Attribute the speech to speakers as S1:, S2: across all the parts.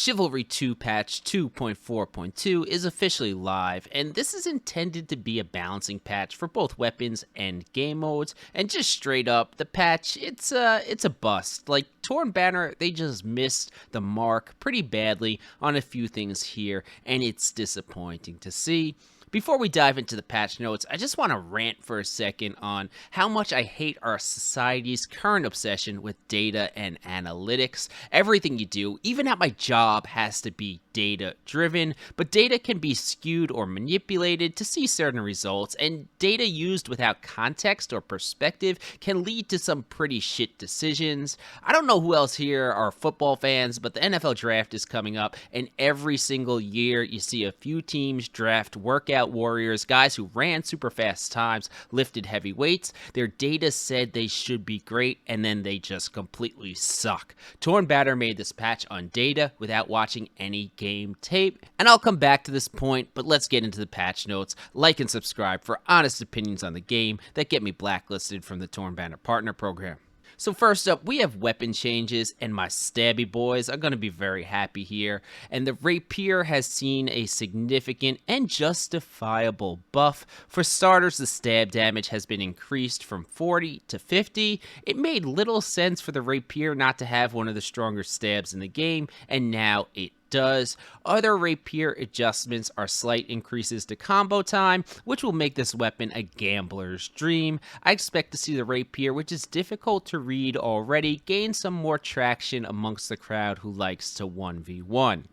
S1: Chivalry 2 patch 2.4.2 is officially live, and this is intended to be a balancing patch for both weapons and game modes. And just straight up, the patch, it's a bust. Like Torn Banner, they just missed the mark pretty badly on a few things here, and it's disappointing to see. Before we dive into the patch notes, I just want to rant for a second on how much I hate our society's current obsession with data and analytics. Everything you do, even at my job, has to be data-driven, but data can be skewed or manipulated to see certain results, and data used without context or perspective can lead to some pretty shit decisions. I don't know who else here are football fans, but the NFL draft is coming up, and every single year you see a few teams draft workout warriors, guys who ran super fast times, lifted heavy weights. Their data said they should be great, and then they just completely suck. Torn Banner made this patch on data without watching any game tape, and I'll come back to this point, but let's get into the patch notes. Like and subscribe for honest opinions on the game that get me blacklisted from the Torn Banner Partner Program. So first up, we have weapon changes, and my stabby boys are going to be very happy here. And the Rapier has seen a significant and justifiable buff. For starters, the stab damage has been increased from 40 to 50. It made little sense for the Rapier not to have one of the stronger stabs in the game, and now it does. Other Rapier adjustments are slight increases to combo time, which will make this weapon a gambler's dream. I expect to see the Rapier, which is difficult to read already, gain some more traction amongst the crowd who likes to 1v1.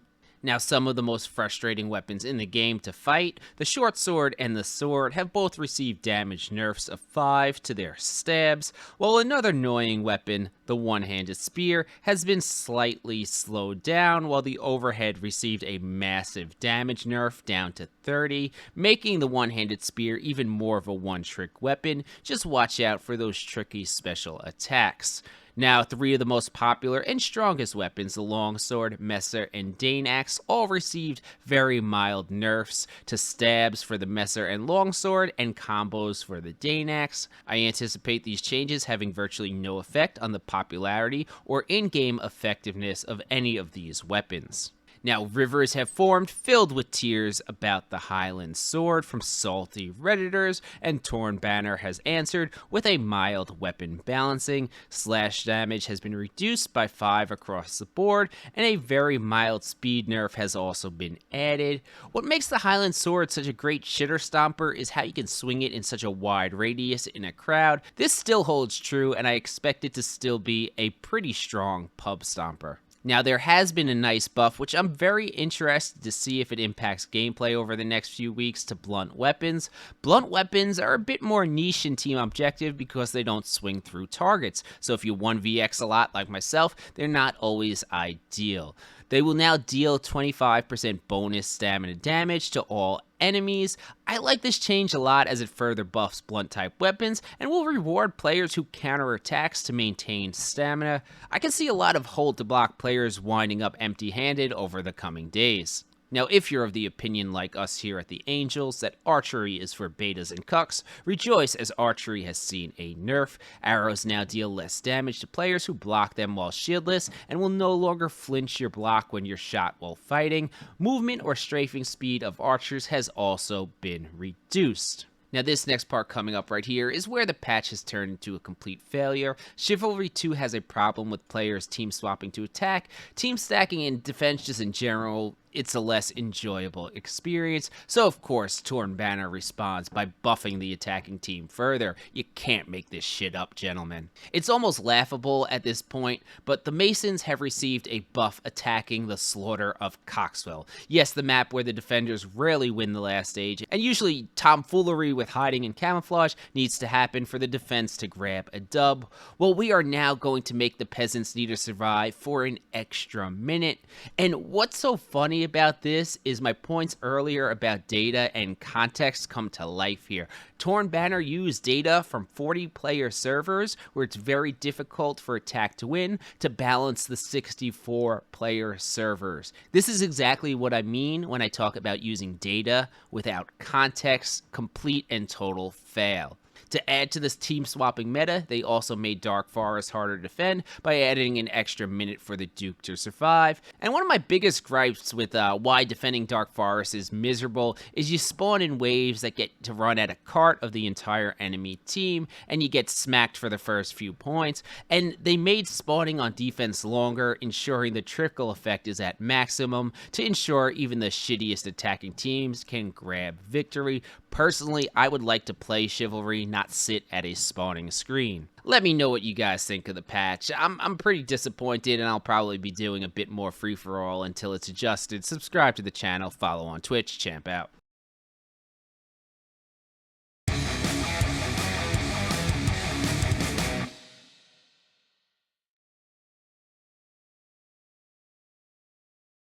S1: Now, some of the most frustrating weapons in the game to fight, the short sword and the sword, have both received damage nerfs of 5 to their stabs, while another annoying weapon, the one-handed spear, has been slightly slowed down, while the overhead received a massive damage nerf down to 30, making the one-handed spear even more of a one-trick weapon. Just watch out for those tricky special attacks. Now, 3 of the most popular and strongest weapons, the longsword, messer, and Dane axe, all received very mild nerfs to stabs for the messer and longsword, and combos for the Dane axe. I anticipate these changes having virtually no effect on the popularity or in-game effectiveness of any of these weapons. Now, rivers have formed filled with tears about the Highland sword from salty Redditors, and Torn Banner has answered with a mild weapon balancing. Slash damage has been reduced by 5 across the board, and a very mild speed nerf has also been added. What makes the Highland sword such a great shitter stomper is how you can swing it in such a wide radius in a crowd. This still holds true, and I expect it to still be a pretty strong pub stomper. Now, there has been a nice buff, which I'm very interested to see if it impacts gameplay over the next few weeks, to blunt weapons. Blunt weapons are a bit more niche in Team Objective because they don't swing through targets, so if you 1vx a lot like myself, they're not always ideal. They will now deal 25% bonus stamina damage to all enemies. I like this change a lot as it further buffs blunt type weapons and will reward players who counter attacks to maintain stamina. I can see a lot of hold to block players winding up empty handed over the coming days. Now, if you're of the opinion like us here at the Angels that archery is for betas and cucks, rejoice, as archery has seen a nerf. Arrows now deal less damage to players who block them while shieldless and will no longer flinch your block when you're shot while fighting. Movement or strafing speed of archers has also been reduced. Now, this next part coming up right here is where the patch has turned into a complete failure. Chivalry 2 has a problem with players team swapping to attack, team stacking, and defense just in general. It's a less enjoyable experience. So, of course, Torn Banner responds by buffing the attacking team further. You can't make this shit up, gentlemen. It's almost laughable at this point, but the Masons have received a buff attacking the slaughter of Coxwell. Yes, the map where the defenders rarely win the last stage, and usually tomfoolery with hiding and camouflage needs to happen for the defense to grab a dub. Well, we are now going to make the peasants need to survive for an extra minute. And what's so funny about this is my points earlier about data and context come to life here. Torn Banner used data from 40-player servers where it's very difficult for attack to win to balance the 64-player servers. This is exactly what I mean when I talk about using data without context. Complete and total fail. To add to this team swapping meta, they also made Darkforest harder to defend by adding an extra minute for the Duke to survive. And one of my biggest gripes with why defending Darkforest is miserable is you spawn in waves that get to run at a cart of the entire enemy team, and you get smacked for the first few points. And they made spawning on defense longer, ensuring the trickle effect is at maximum to ensure even the shittiest attacking teams can grab victory. Personally, I would like to play Chivalry, not sit at a spawning screen. Let me know what you guys think of the patch. I'm pretty disappointed, and I'll probably be doing a bit more free-for-all until it's adjusted. Subscribe to the channel, follow on Twitch, champ out.